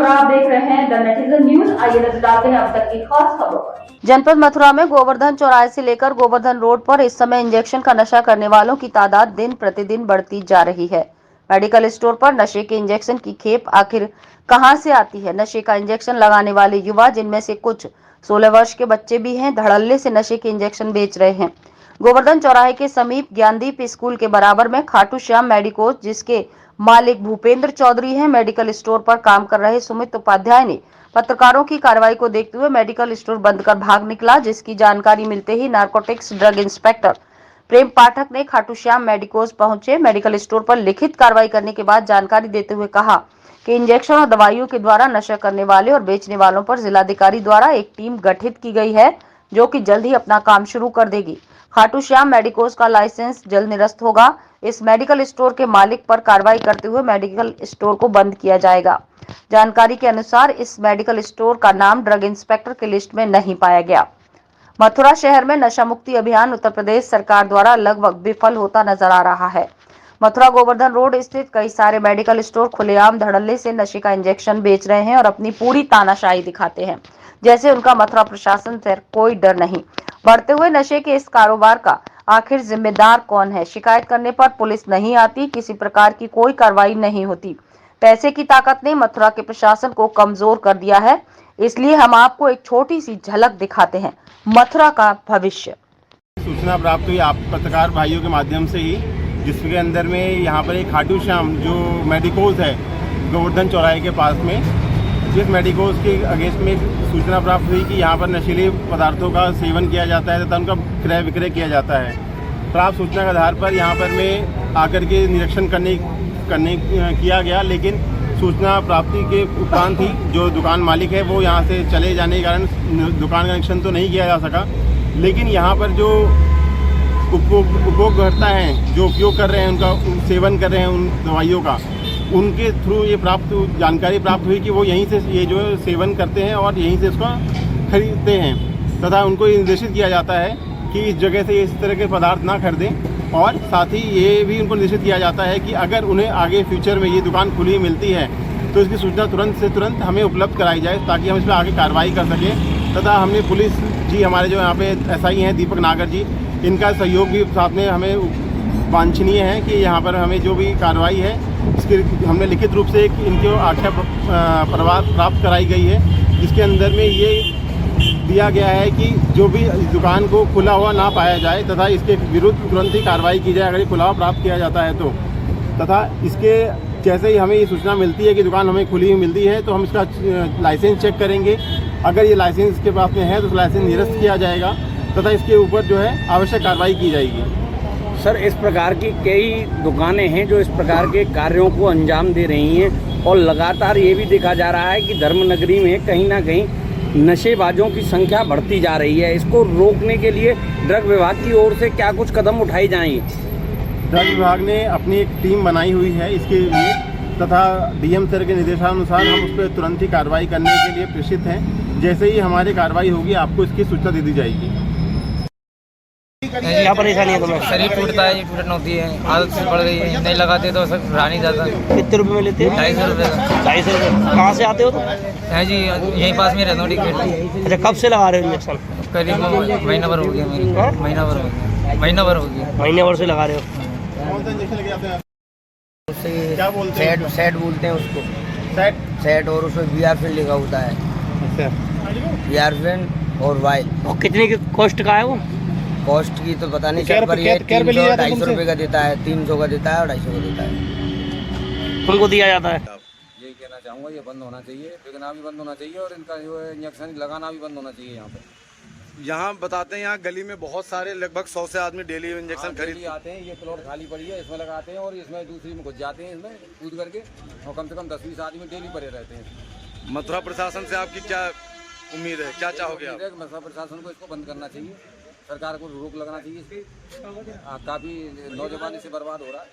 और आप देख रहे हैं द नेटिजन न्यूज। आइए नजर डालते हैं अब तक की खास खबरों पर। जनपद मथुरा में गोवर्धन चौराहे से लेकर गोवर्धन रोड पर इस समय इंजेक्शन का नशा करने वालों की तादाद दिन प्रतिदिन बढ़ती जा रही है। मेडिकल स्टोर पर नशे के इंजेक्शन की खेप आखिर कहां से आती है? नशे का इंजेक्शन लगाने वाले युवा, जिनमें से कुछ 16 वर्ष के बच्चे भी हैं, धड़ल्ले से नशे के इंजेक्शन बेच रहे हैं। गोवर्धन चौराहे के समीप ज्ञानदीप स्कूल के बराबर में खाटू श्याम मेडिकोज, जिसके मालिक भूपेंद्र चौधरी हैं, मेडिकल स्टोर पर काम कर रहे सुमित उपाध्याय ने पत्रकारों की कार्रवाई को देखते हुए मेडिकल स्टोर बंद कर भाग निकला, जिसकी जानकारी मिलते ही नारकोटिक्स ड्रग इंस्पेक्टर प्रेम पाठक ने खाटू श्याम मेडिकोज पहुंचे। मेडिकल स्टोर पर लिखित कार्रवाई करने के बाद जानकारी देते हुए कहा कि इंजेक्शन और दवाइयों के द्वारा नशा करने वाले और बेचने वालों पर जिलाधिकारी द्वारा एक टीम गठित की गई है, जो कि जल्द ही अपना काम शुरू कर देगी। खाटू श्याम मेडिकोज का लाइसेंस जल्द निरस्त होगा। इस मेडिकल स्टोर के मालिक पर कार्रवाई करते हुए मेडिकल स्टोर को बंद किया जाएगा। जानकारी के अनुसार इस मेडिकल स्टोर का नाम ड्रग इंस्पेक्टर की लिस्ट में नहीं पाया गया। मथुरा शहर में नशा मुक्ति अभियान उत्तर प्रदेश सरकार द्वारा लगभग विफल होता नजर आ रहा है। मथुरा गोवर्धन रोड स्थित कई सारे मेडिकल स्टोर खुलेआम धड़ल्ले से नशे का इंजेक्शन बेच रहे हैं और अपनी पूरी तानाशाही दिखाते हैं, जैसे उनका मथुरा प्रशासन से कोई डर नहीं। बढ़ते हुए नशे के इस कारोबार का आखिर जिम्मेदार कौन है? शिकायत करने पर पुलिस नहीं आती, किसी प्रकार की कोई कार्रवाई नहीं होती। पैसे की ताकत ने मथुरा के प्रशासन को कमजोर कर दिया है। इसलिए हम आपको एक छोटी सी झलक दिखाते हैं मथुरा का भविष्य। सूचना प्राप्त हुई आप पत्रकार भाइयों के माध्यम से ही, जिसके अंदर में यहाँ पर एक खाटू श्याम जो मेडिकोज है गोवर्धन चौराहे के पास में, जिस मेडिकोज के अगेंस्ट में सूचना प्राप्त हुई कि यहाँ पर नशीले पदार्थों का सेवन किया जाता है तथा उनका क्रय विक्रय किया जाता है। प्राप्त सूचना के आधार पर यहाँ पर में आकर के निरीक्षण करने किया गया, लेकिन सूचना प्राप्ति के उपरांत ही जो दुकान मालिक है वो यहाँ से चले जाने के कारण दुकान का निरीक्षण तो नहीं किया जा सका। लेकिन यहाँ पर जो उपभोक्ता हैं, जो उपयोग कर रहे हैं, उनका सेवन कर रहे हैं उन दवाइयों का, उनके थ्रू ये जानकारी प्राप्त हुई कि वो यहीं से ये जो सेवन करते हैं और यहीं से इसको खरीदते हैं, तथा उनको निर्देशित किया जाता है कि इस जगह से इस तरह के पदार्थ ना खरीदें। और साथ ही ये भी उनको निर्देशित किया जाता है कि अगर उन्हें आगे फ्यूचर में ये दुकान खुली मिलती है तो इसकी सूचना तुरंत से तुरंत हमें उपलब्ध कराई जाए, ताकि हम इस पर आगे कार्रवाई कर सकें। तथा हमने पुलिस जी, हमारे जो यहाँ पे एसआई हैं दीपक नागर जी, इनका सहयोग भी साथ में हमें वांछनीय है कि यहाँ पर हमें जो भी कार्रवाई है इसके हमने लिखित रूप से इनके आख्या प्राप्त कराई गई है, जिसके अंदर में ये दिया गया है कि जो भी इस दुकान को खुला हुआ ना पाया जाए तथा इसके विरुद्ध तुरंत ही कार्रवाई की जाए अगर ये खुला हुआ प्राप्त किया जाता है तो। तथा इसके जैसे ही हमें ये सूचना मिलती है कि दुकान हमें खुली हुई मिलती है तो हम इसका लाइसेंस चेक करेंगे। अगर ये लाइसेंस इसके पास में है तो लाइसेंस निरस्त किया जाएगा तथा इसके ऊपर जो है आवश्यक कार्रवाई की जाएगी। सर, इस प्रकार की कई दुकानें हैं जो इस प्रकार के कार्यों को अंजाम दे रही हैं और लगातार ये भी देखा जा रहा है कि धर्मनगरी में कहीं ना कहीं नशेबाजों की संख्या बढ़ती जा रही है। इसको रोकने के लिए ड्रग विभाग की ओर से क्या कुछ कदम उठाए जाएंगे? ड्रग विभाग ने अपनी एक टीम बनाई हुई है इसके लिए, तथा डीएम सर के निर्देशानुसार हम उस पर तुरंत ही कार्रवाई करने के लिए प्रेषित हैं। जैसे ही हमारी कार्रवाई होगी आपको इसकी सूचना दे दी जाएगी। क्या परेशानी है तुम्हें? शरीर टूटता है, टूटन होती है, आदत से बढ़ गई है, नहीं लगाते तो रहा नहीं जाता। कितने रुपए में लेते हैं? 250 रुपये का। 250 रुपये। कहाँ से आते हो तुम? है जी, यहीं पास में रहता हूँ टिकट। अच्छा, कब से लगा रहे हो इंजेक्शन? करीब महीना भर हो गया मेरी। महीना भर हो गया। महीने भर से लगा रहे हो? क्या बोलते हैं? सेट बोलते हैं उसको। सेट और उसमें बीआरफिन लिखा होता है। अच्छा, बीआरफिन और वाइल। और कितने की कॉस्ट का है वो? कॉस्ट की तो पता नहीं चल, पर ये 250 रुपये का देता है, 300 का देता है और 250 का देता है। तुमको दिया जाता है? यही कहना चाहूँगा, ये बंद होना चाहिए, बिकना भी बंद होना चाहिए और इनका जो है इंजेक्शन लगाना भी बंद होना चाहिए। यहाँ बताते हैं, यहाँ गली में बहुत सारे लगभग 100 से आदमी डेली इंजेक्शन खरीद आते हैं। ये प्लॉट खाली पड़ी है, इसमें लगाते हैं और इसमें दूसरी में घुस जाते हैं, इसमें कूद करके, और कम से कम 10-20 आदमी डेली पड़े रहते हैं। मथुरा प्रशासन से आपकी क्या उम्मीद है, क्या चाहोगे आप? मथुरा प्रशासन को इसको बंद करना चाहिए, सरकार को रोक लगना चाहिए इसकी। काफ़ी नौजवान इससे बर्बाद हो रहा है।